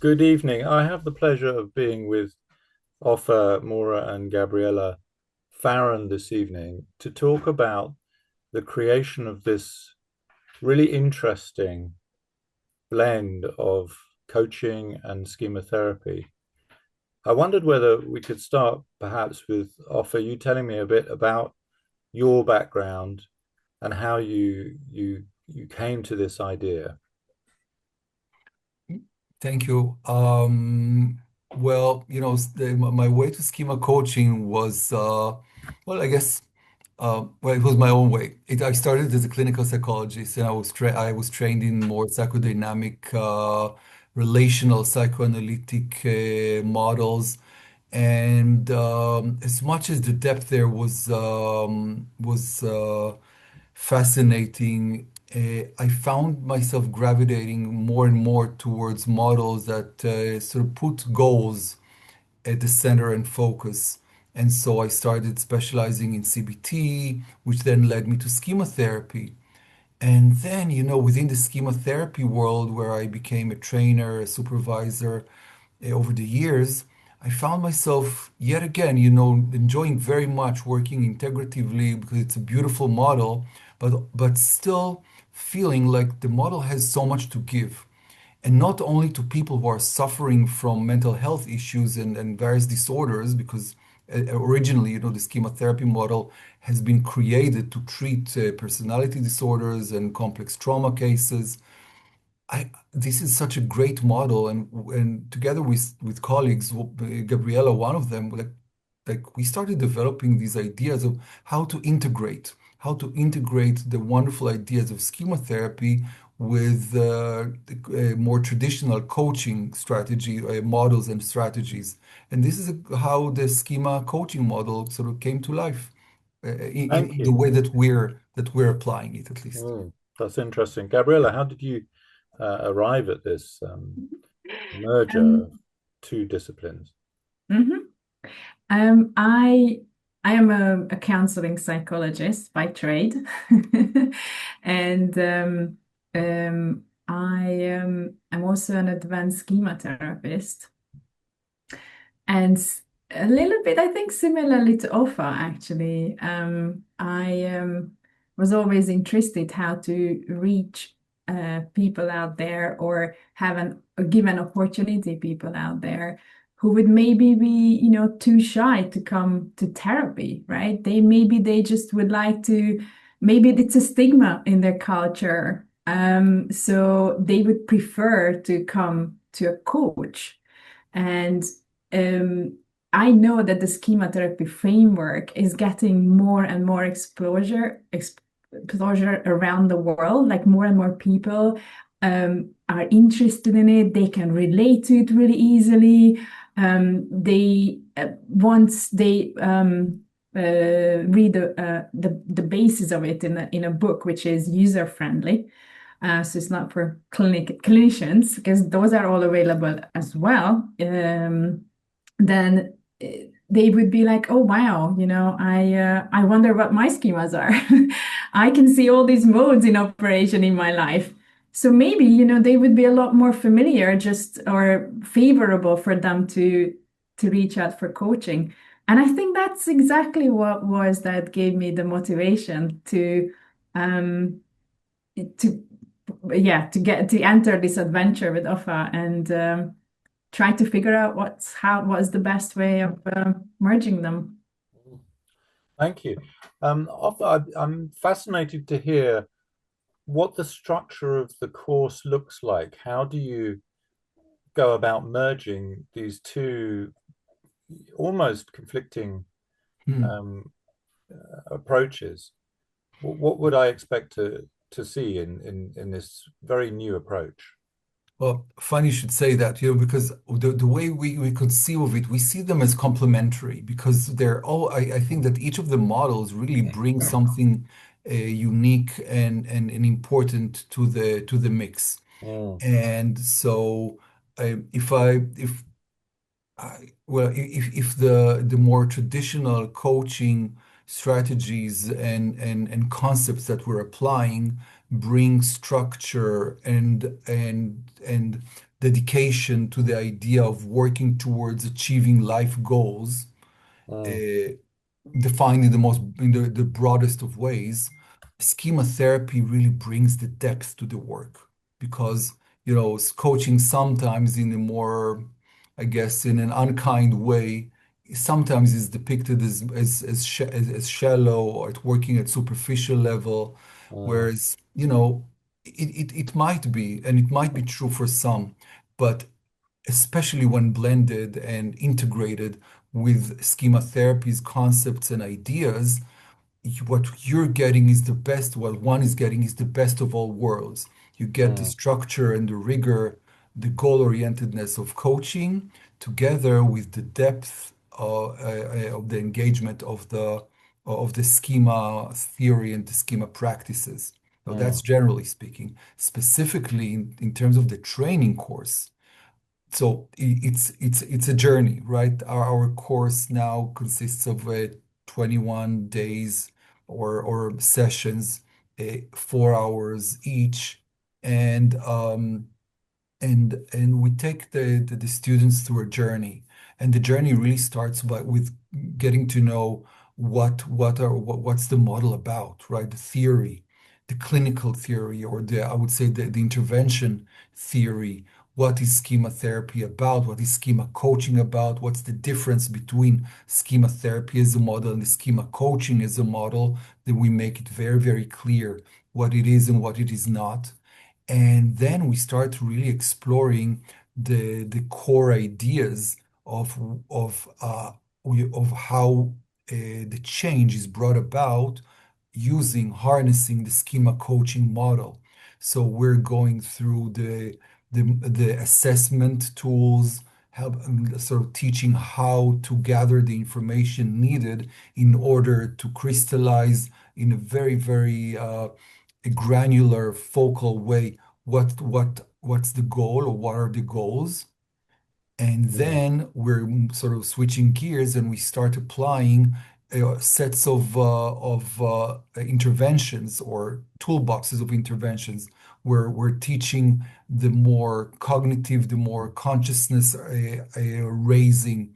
Good evening. I have the pleasure of being with Offa, Maura, and Gabriella Farron this evening to talk about the creation of this really interesting blend of coaching and schema therapy. I wondered whether we could start perhaps with Offa, you telling me a bit about your background and how you came to this idea. Thank you. My way to schema coaching was, I guess, it was my own way. I started as a clinical psychologist, and I was trained in more psychodynamic, relational psychoanalytic models. And as much as the depth there was fascinating. I found myself gravitating more and more towards models that sort of put goals at the center and focus. And so I started specializing in CBT, which then led me to schema therapy. And then, within the schema therapy world, where I became a trainer, a supervisor, over the years, I found myself yet again, enjoying very much working integratively because it's a beautiful model, but still feeling like the model has so much to give. And not only to people who are suffering from mental health issues and various disorders, because originally, the schema therapy model has been created to treat personality disorders and complex trauma cases. This is such a great model, and together with colleagues, Gabriella, one of them, like we started developing these ideas of how to integrate the wonderful ideas of schema therapy with more traditional coaching strategy models and strategies. And this is how the schema coaching model sort of came to life Thank in the you. way that we're applying it, at least. That's interesting. Gabriella, how did you arrive at this merger of Um, two disciplines? mhm. Um, I I am a counseling psychologist by trade, and I'm also an advanced schema therapist, and a little bit, I think, similarly to Offa, actually. I was always interested how to reach people out there or or give an opportunity people out there who would maybe be, too shy to come to therapy, right? They just would like to, maybe it's a stigma in their culture. So they would prefer to come to a coach. And um, I know that the schema therapy framework is getting more and more exposure around the world. Like more and more people are interested in it. They can relate to it really easily. They once they read the basis of it in a book, which is user friendly. So it's not for clinicians because those are all available as well. Then they would be like, "Oh wow, I wonder what my schemas are. I can see all these modes in operation in my life." So maybe they would be a lot more familiar, just or favorable for them to reach out for coaching. And I think that's exactly what was that gave me the motivation um, to to enter this adventure with Offa and try to figure out what's the best way of merging them. Thank you. I'm fascinated to hear what the structure of the course looks like. How do you go about merging these two almost conflicting Hmm. um, approaches? What would I expect to see in this very new approach? Well, funny you should say that, because the way we conceive of it, we see them as complementary because I think that each of the models really brings something unique and important to the mix. Mm, And so if if the more traditional coaching strategies and concepts that we're applying bring structure and dedication to the idea of working towards achieving life goals, Mm, uh, defined in the broadest of ways, schema therapy really brings the depth to the work because coaching sometimes in a more, I guess, in an unkind way, sometimes is depicted as shallow or at working at superficial level, mm, whereas it might be, and it might be true for some, but especially when blended and integrated with schema therapies, concepts, and ideas, what you're getting is the best, what one is getting is the best of all worlds. You get the mm, structure and the rigor, the goal-orientedness of coaching, together with the depth of the engagement of the schema theory and the schema practices. So that's mm, generally speaking. Specifically in terms of the training course, so it's a journey, right? Our course now consists of 21 days or sessions, 4 hours each, and we take the students through a journey, and the journey really starts with getting to know what's the model about, right? The theory, the clinical theory, or the I would say the intervention theory. What is schema therapy about? What is schema coaching about? What's the difference between schema therapy as a model and the schema coaching as a model? That we make it very, very clear what it is and what it is not. And then we start really exploring the core ideas of of how the change is brought about using harnessing the schema coaching model. So we're going through the assessment tools, help sort of teaching how to gather the information needed in order to crystallize in a very, very a granular focal way what's the goal or what are the goals, and mm, then we're sort of switching gears and we start applying sets of interventions or toolboxes of interventions where we're teaching the more cognitive, the more consciousness raising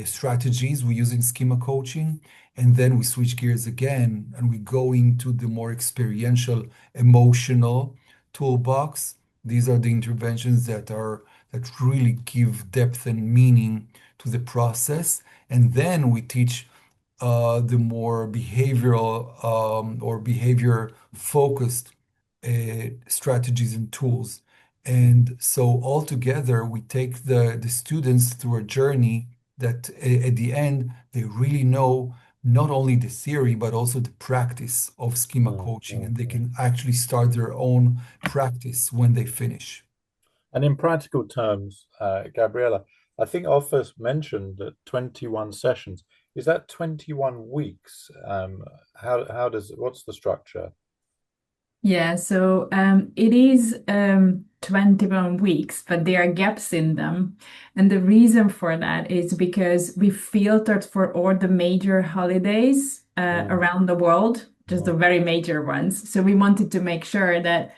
strategies we use in schema coaching, and then we switch gears again and we go into the more experiential, emotional toolbox. These are the interventions that really give depth and meaning to the process, and then we teach the more behavioral or behavior focused strategies and tools. And so altogether, we take the students through a journey that at the end, they really know not only the theory, but also the practice of schema mm, coaching, mm, and they mm. can actually start their own practice when they finish. And in practical terms, Gabriella, I think Offers mentioned that 21 sessions. Is that 21 weeks? How does what's the structure? Yeah, so it is 21 weeks, but there are gaps in them. And the reason for that is because we filtered for all the major holidays Mm, around the world, just the mm, very major ones. So we wanted to make sure that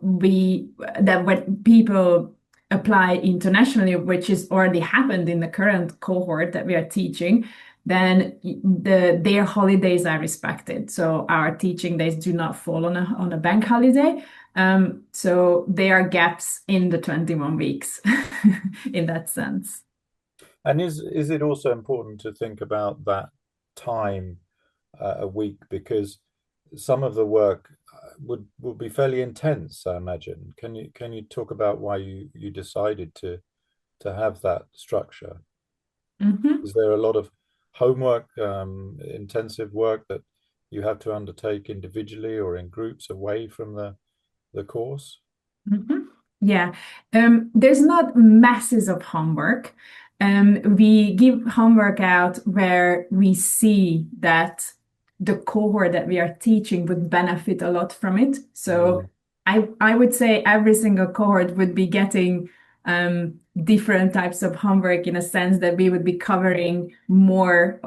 we that when people apply internationally, which is already happened in the current cohort that we are teaching, then their holidays are respected. So our teaching days do not fall on a bank holiday. So there are gaps in the 21 weeks in that sense. and is it also important to think about that time a week because some of the work would be fairly intense, I imagine. Can you talk about why you decided to have that structure? Mhm. Is there a lot of homework, intensive work that you have to undertake individually or in groups away from the course? Mhm. Yeah, there's not masses of homework. We give homework out where we see that the cohort that we are teaching would benefit a lot from it. So Mm, I would say every single cohort would be getting different types of homework in a sense that we would be covering more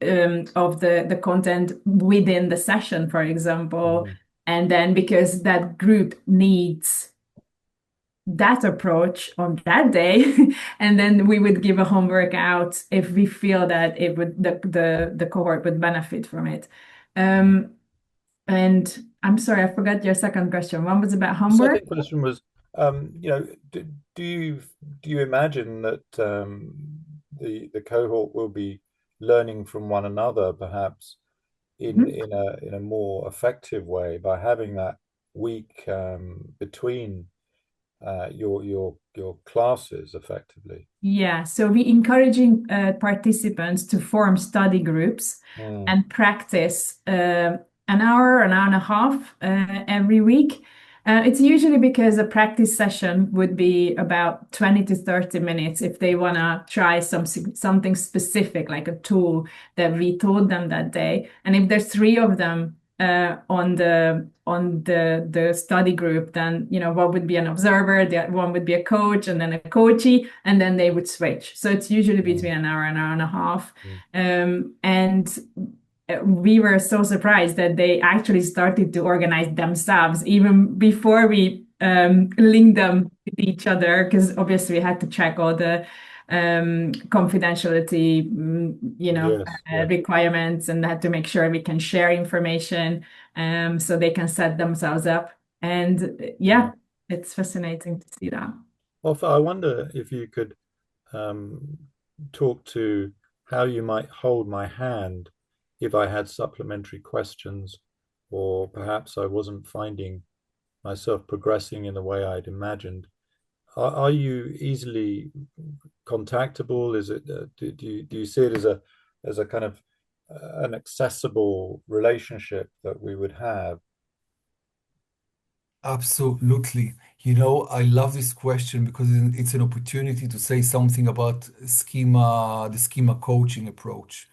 of the content within the session, for example. mm, And then because that group needs that approach on that day, and then we would give a homework out if we feel that it would the cohort would benefit from it. Um, and I'm sorry, I forgot your second question. One was about The homework. second question was, you know, do you imagine that the cohort will be learning from one another, perhaps in a more effective way by having that week between your classes, effectively? Yeah, so we encouraging participants to form study groups Mm, and practice an hour and a half every week. It's usually because a practice session would be about 20 to 30 minutes if they want to try something specific, like a tool that we taught them that day. And if there's three of them on the study group, then what would be an observer, the one would be a coach, and then a coachee, and then they would switch. So it's usually mm, between an hour and a half. mm. And we were so surprised that they actually started to organize themselves even before we linked them with each other, because obviously we had to check all the confidentiality, Yes, yes. requirements, and had to make sure we can share information so they can set themselves up. And Mm. yeah, it's fascinating to see that. Well, I wonder if you could um, talk to how you might hold my hand if I had supplementary questions, or perhaps I wasn't finding myself progressing in the way I'd imagined. Are you easily contactable? Is it do you see it as a kind of an accessible relationship that we would have? Absolutely. I love this question because it's an opportunity to say something about the schema coaching approach.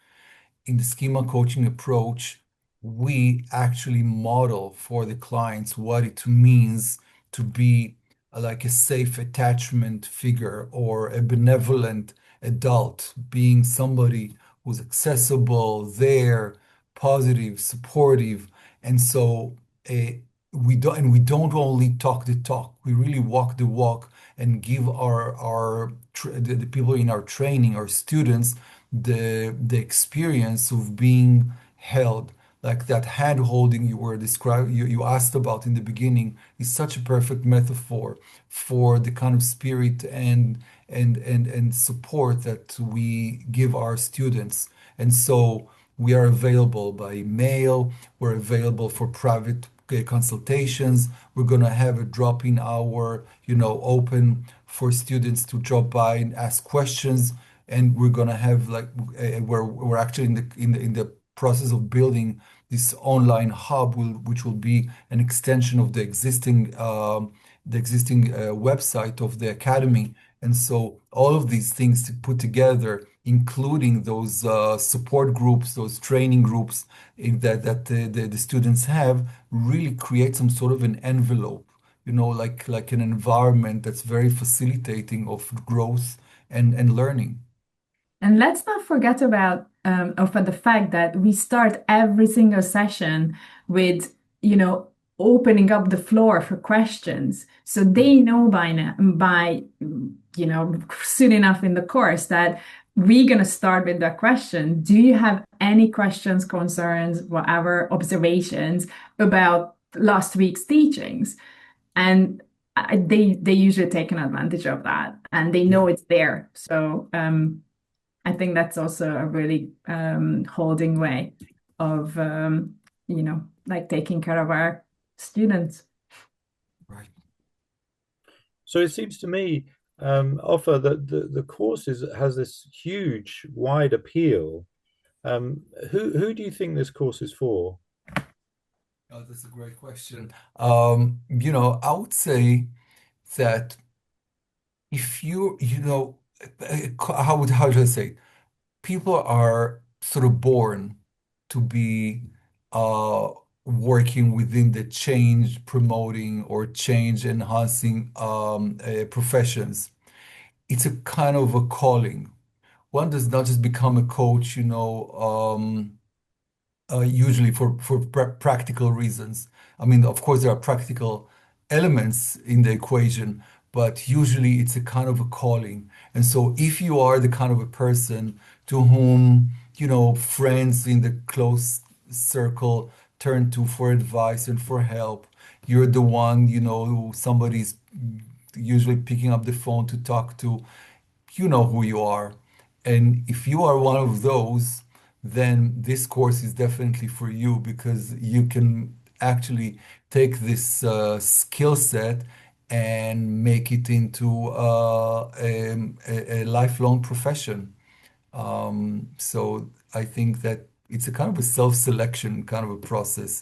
In the schema coaching approach, we actually model for the clients what it means to be like a safe attachment figure or a benevolent adult, being somebody who's accessible, there, positive, supportive. And so we don't only talk the talk, we really walk the walk and give the people in our training, our students, the experience of being held, like that hand holding you were described, you asked about in the beginning, is such a perfect metaphor for the kind of spirit and support that we give our students. And so we are available by mail, we're available for private consultations. We're going to have a drop-in hour, open for students to drop by and ask questions. And we're going to have like we're actually in the process of building this online hub, which will be an extension of the existing website of the academy. And so all of these things to put together, including those support groups, those training groups that the students have, really create some sort of an envelope, like an environment that's very facilitating of growth and learning. And let's not forget about the fact that we start every single session with, opening up the floor for questions. So they know by now, soon enough in the course that we're going to start with that question. Do you have any questions, concerns, whatever, observations about last week's teachings? And they usually take an advantage of that, and they Yeah. know it's there. So I think that's also a really holding way of like taking care of our students. Right. So it seems to me, offer that the course has this huge, wide appeal. Who do you think this course is for? Oh, that's a great question. I would say that if how should I say? People are sort of born to be uh, working within the change promoting or change enhancing professions. It's a kind of a calling. One does not just become a coach, usually for practical reasons. I mean, of course, there are practical elements in the equation, but usually it's a kind of a calling. And so if you are the kind of a person to whom, friends in the close circle turn to for advice and for help, you're the one, who somebody's usually picking up the phone to talk to, you know who you are. And if you are one of those, then this course is definitely for you because you can actually take this skill set and make it into a lifelong profession. So I think that it's a kind of a self-selection kind of a process.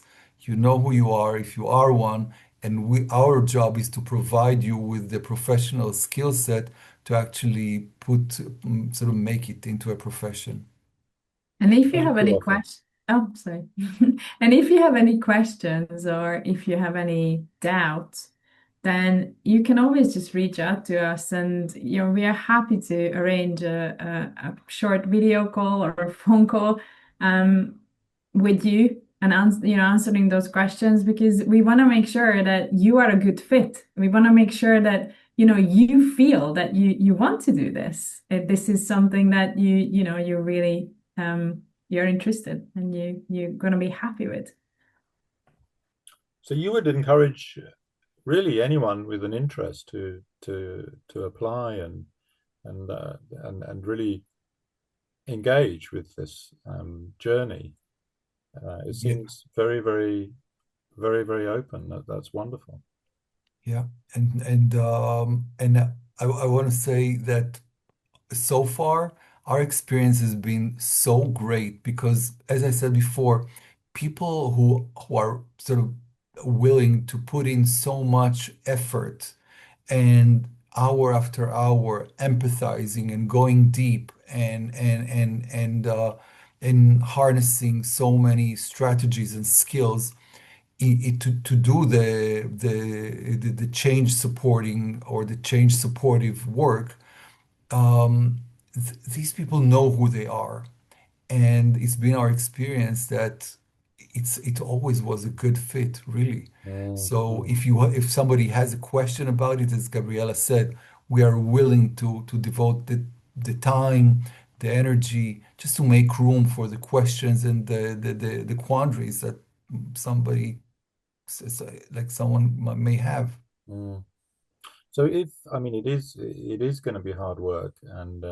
You know who you are if you are one, and our job is to provide you with the professional skill set to actually sort of make it into a profession. And if you Thank have you, any Offer. questions, oh, sorry. And if you have any questions or if you have any doubts, then you can always just reach out to us, and we are happy to arrange a short video call or a phone call um, with you and answering those questions, because we want to make sure that you are a good fit. We want to make sure that you feel that you want to do this. This is something that you really you're interested and you're going to be happy with. So you would encourage really anyone with an interest to apply and really engage with this journey. It Yeah, seems very, very, very, very open. That's wonderful. yeah, and I want to say that so far our experience has been so great because, as I said before, people who are sort of willing to put in so much effort and hour after hour empathizing and going deep and harnessing so many strategies and skills to do the change supporting or the change supportive work. These people know who they are, and it's been our experience that it always was a good fit, really. Mm, So mm, if somebody has a question about it, as Gabriela said, we are willing to devote the time, the energy, just to make room for the questions and the quandaries that somebody like someone may have. mm. So if I mean it is going to be hard work, and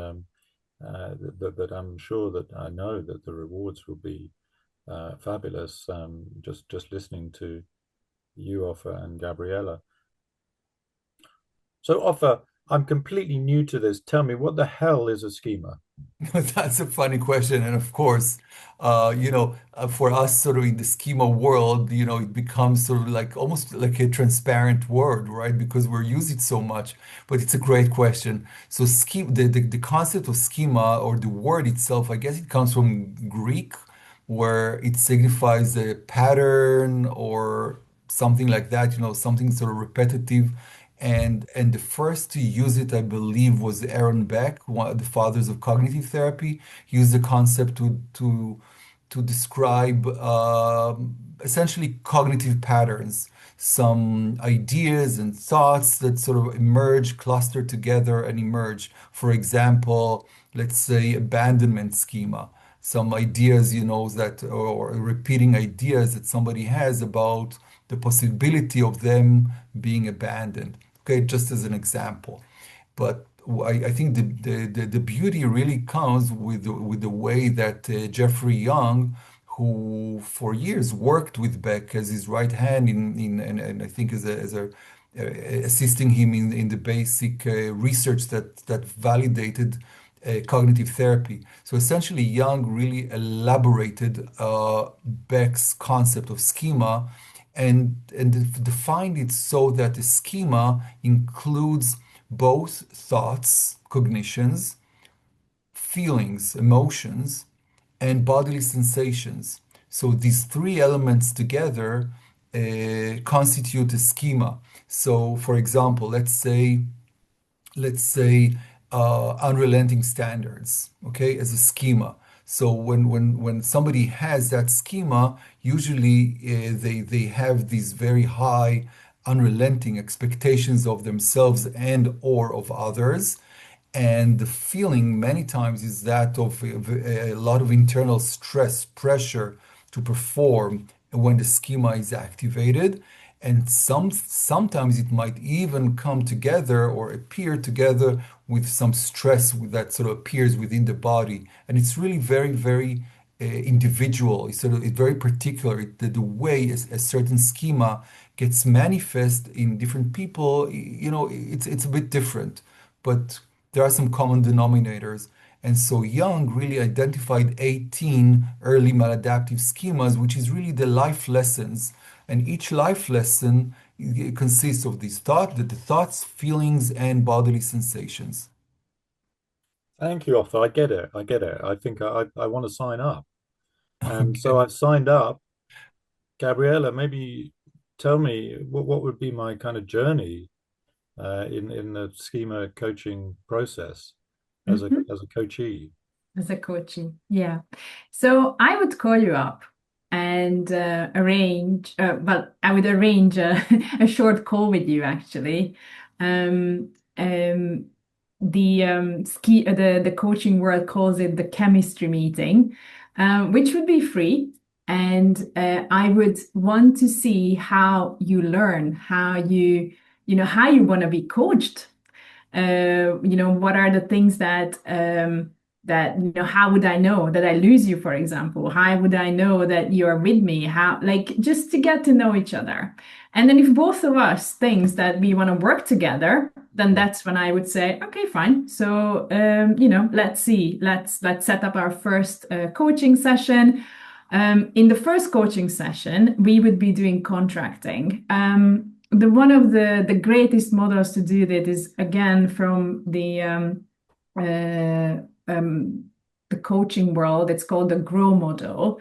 but I'm sure that I know that the rewards will be fabulous. Just listening to you, Offer, and Gabriella. So, Offer, I'm completely new to this. Tell me, what the hell is a schema? That's a funny question. And of course, for us sort of in the schema world, it becomes sort of like almost like a transparent word, right? Because we're using it so much. But it's a great question. So schema, the concept of schema or the word itself, I guess it comes from Greek, where it signifies a pattern or something like that, something sort of repetitive. And the first to use it, I believe, was Aaron Beck, one of the fathers of cognitive therapy. He used the concept to describe essentially cognitive patterns, some ideas and thoughts that sort of emerge, cluster together, and emerge. For example, let's say abandonment schema, some ideas, that or repeating ideas that somebody has about the possibility of them being abandoned. Okay, just as an example. But I think the beauty really comes with the way that Jeffrey Young, who for years worked with Beck as his right hand and I think assisting him in the basic research that validated cognitive therapy. So essentially, Young really elaborated Beck's concept of schema and defined it so that the schema includes both thoughts, cognitions, feelings, emotions, and bodily sensations. So these three elements together constitute a schema. So, for example, let's say unrelenting standards, okay, as a schema. So when somebody has that schema, usually they have these very high unrelenting expectations of themselves and or of others. And the feeling many times is that of a lot of internal stress, pressure to perform when the schema is activated. And sometimes it might even come together or appear together with some stress that sort of appears within the body. And it's really very, very individual. It's very particular. The way a certain schema gets manifest in different people, it's a bit different. But there are some common denominators. And so Young really identified 18 early maladaptive schemas, which is really the life lessons. And each life lesson consists of the thoughts, feelings, and bodily sensations. Thank you, Arthur. I get it. I get it. I think I want to sign up. And so Okay. I've signed up. Gabriella, maybe tell me what would be my kind of journey in the schema coaching process Mhm. as a coachee. As a coaching. Yeah. So I would call you up and well, I would arrange a short call with you actually. Um, um, the coaching world calls it the chemistry meeting, which would be free. And I would want to see how you learn, how you want to be coached, what are the things that how would I know that I lose you, for example? How would I know that you're with me? How, like, just to get to know each other. And then if both of us thinks that we want to work together, then Mm. that's when I would say, okay, fine. So, let's see, let's set up our first coaching session. In the first coaching session, we would be doing contracting. The one of the greatest models to do that is again from uh, um, the coaching world. It's called the GROW model.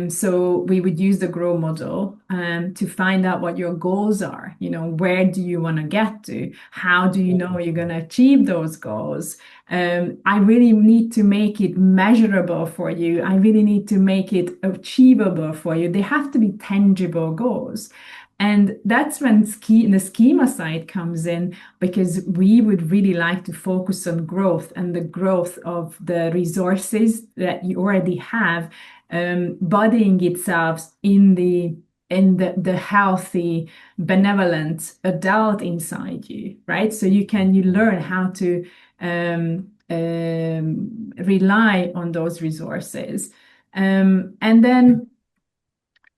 So we would use the GROW model to find out what your goals are. Where do you want to get to? How do you know you're going to achieve those goals? I really need to make it measurable for you. I really need to make it achievable for you. They have to be tangible goals. And that's when the schema side comes in, because we would really like to focus on growth and the growth of the resources that you already have, bodying itself in the healthy, benevolent adult inside you, right? So you learn how to rely on those resources. And then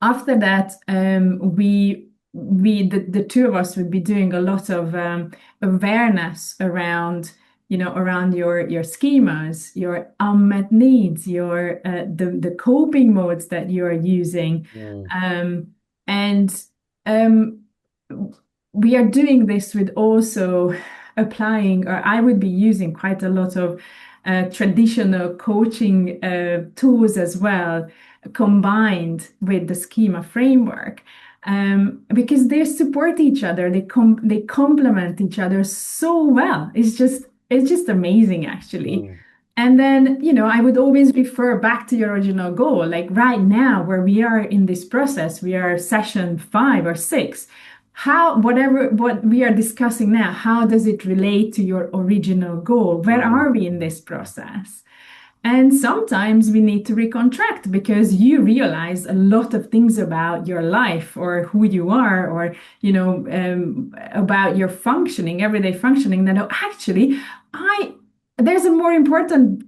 after that, the two of us would be doing a lot of awareness around your schemas, your unmet needs, your the coping modes that you are using, Mm. um, and um, we are doing this with also applying, or I would be using quite a lot of traditional coaching tools as well, combined with the schema framework, because they support each other. They complement each other so well. It's just amazing, actually. Mm. And then, I would always refer back to your original goal. Like right now, where we are in this process, we are session 5 or 6. What we are discussing now, how does it relate to your original goal? Where Mm. are we in this process? And sometimes we need to recontract because you realize a lot of things about your life or who you are, or about your functioning, everyday functioning. That, oh, actually, I there's a more important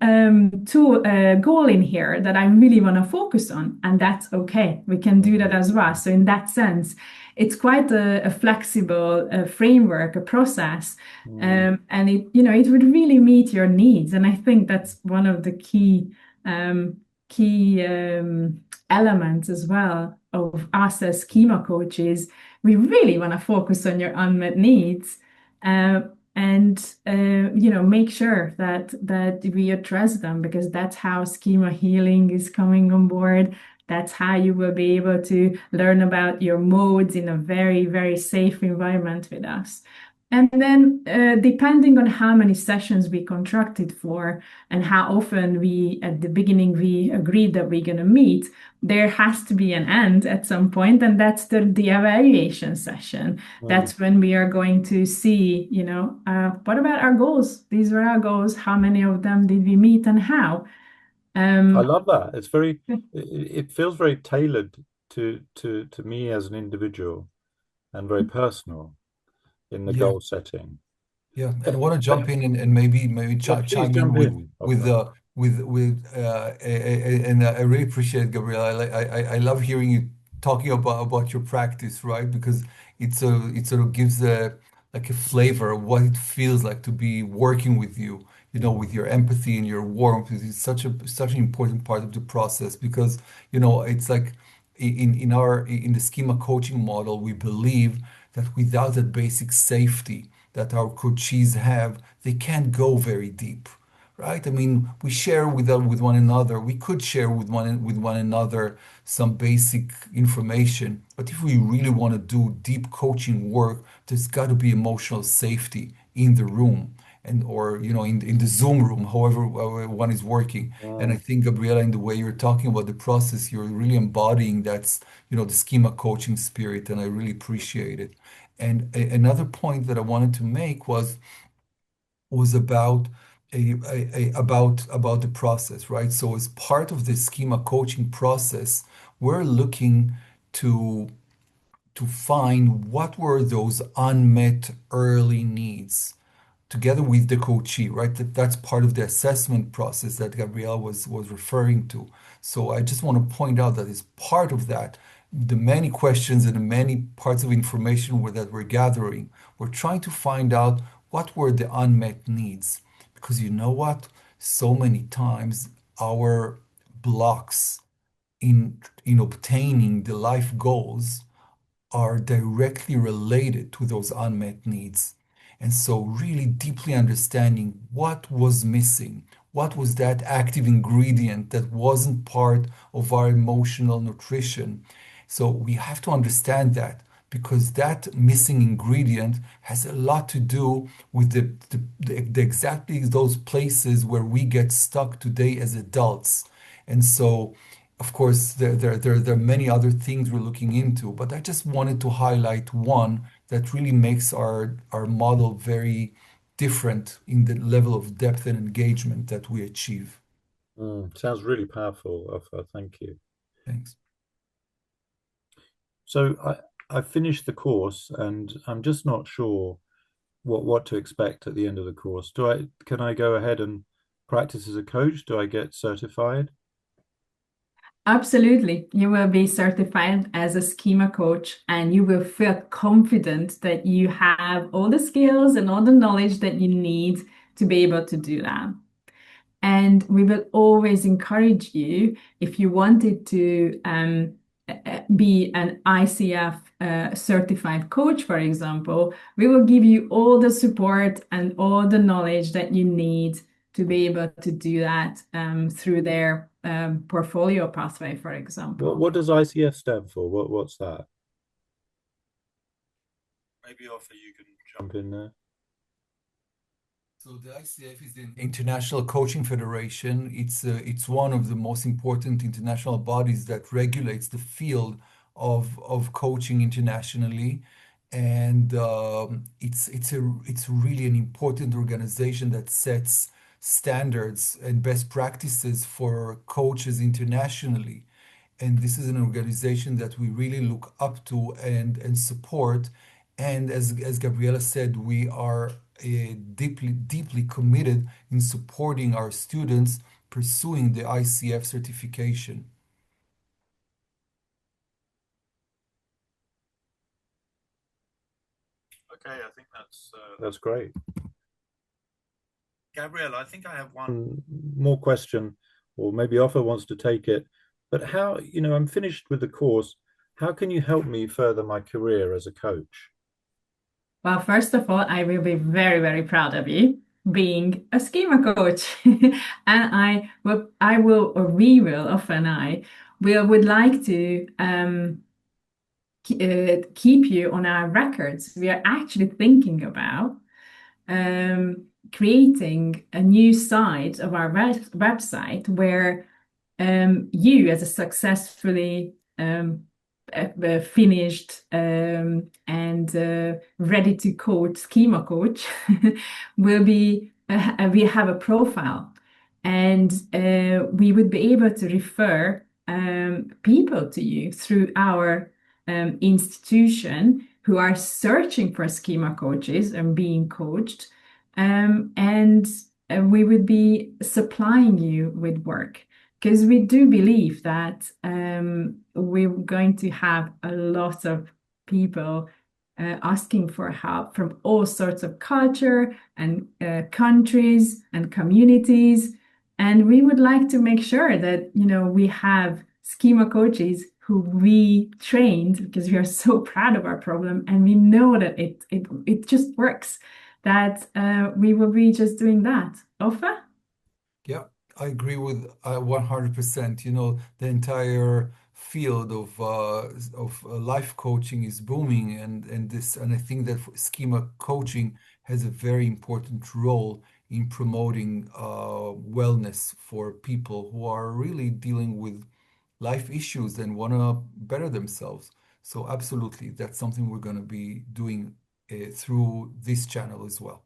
goal in here that I really want to focus on, and that's okay. We can do that Mm. as well. So in that sense, it's quite a flexible framework, a process, Mm. and it would really meet your needs. And I think that's one of the key elements as well of us as schema coaches. We really want to focus on your unmet needs, uh, and make sure that we address them, because that's how schema healing is coming on board. That's how you will be able to learn about your modes in a very, very safe environment with us. And then, depending on how many sessions we contracted for and how often at the beginning, we agreed that we're going to meet, there has to be an end at some point, and that's the evaluation session. Mm. That's when we are going to see, what about our goals? These were our goals. How many of them did we meet and how? I Um, love that. It feels very tailored to me as an individual and very personal in the Yeah. goal setting. Yeah, and I But, want to but jump in and maybe yeah, please chime in jump with in, with Ofer. uh and I really appreciate Gabriel. I love hearing you talking about your practice, right? Because it sort of gives a like a flavor of what it feels like to be working with you, with your empathy and your warmth. It's such an important part of the process because, it's like in the schema coaching model, we believe that without that basic safety that our coachees have, they can't go very deep, right? I mean, we share with one another. We could share with one another some basic information, but if we really want to do deep coaching work, there's got to be emotional safety in the room and or in the Zoom room, however one is working. And I Mm, think Gabriela, in the way you're talking about the process, you're really embodying the schema coaching spirit, and I really appreciate it. And another point that I wanted to make was about the process, right? So as part of the schema coaching process, we're looking to to find what were those unmet early needs together with the coachee, right? That's part of the assessment process that Gabrielle was referring to. So I just want to point out that as part of that, the many questions and the many parts of information that we're gathering, we're trying to find out what were the unmet needs. Because you know what? So many times our blocks in obtaining the life goals are directly related to those unmet needs. And so, really deeply understanding what was missing, what was that active ingredient that wasn't part of our emotional nutrition. So, we have to understand that because that missing ingredient has a lot to do with the exactly those places where we get stuck today as adults. And so, of course, there are many other things we're looking into, but I just wanted to highlight one that really makes our model very different in the level of depth and engagement that we achieve. sounds really powerful, Ofer. Thank you. Thanks. So I finished the course and I'm just not sure what to expect at the end of the course. Can I go ahead and practice as a coach? Do I get certified? Absolutely. You will be certified as a schema coach and you will feel confident that you have all the skills and all the knowledge that you need to be able to do that. And we will always encourage you if you wanted to be an ICF certified coach, for example, we will give you all the support and all the knowledge that you need to be able to do that through their portfolio pathway, for example. What does ICF stand for? What's that? Maybe Ofer, you can jump in there. So the ICF is the International Coaching Federation. It's one of the most important international bodies that regulates the field of coaching internationally, and it's really an important organization that sets standards and best practices for coaches internationally. And this is an organization that we really look up to and support. And as Gabriela said, we are deeply committed in supporting our students pursuing the ICF certification. Okay, I think that's great. Gabrielle, I think I have one more question, or maybe Ofer wants to take it. But I'm finished with the course. How can you help me further my career as a coach? Well, first of all, I will be very, very proud of you being a schema coach. And I will, or we will, Off and I will would like to keep you on our records. We are actually thinking about creating a new side of our website where you, as a successfully finished and ready to coach schema coach, will be we have a profile, and we would be able to refer people to you through our institution who are searching for schema coaches and being coached, and we would be supplying you with work, because we do believe that we're going to have a lot of people asking for help from all sorts of culture and countries and communities. And we would like to make sure that, we have schema coaches who we trained, because we are so proud of our problem and we know that it just works, that we will be just doing that. Offer? Yeah, I agree with 100%. The entire field of life coaching is booming, and I think that schema coaching has a very important role in promoting wellness for people who are really dealing with life issues and want to better themselves. So absolutely, that's something we're going to be doing through this channel as well.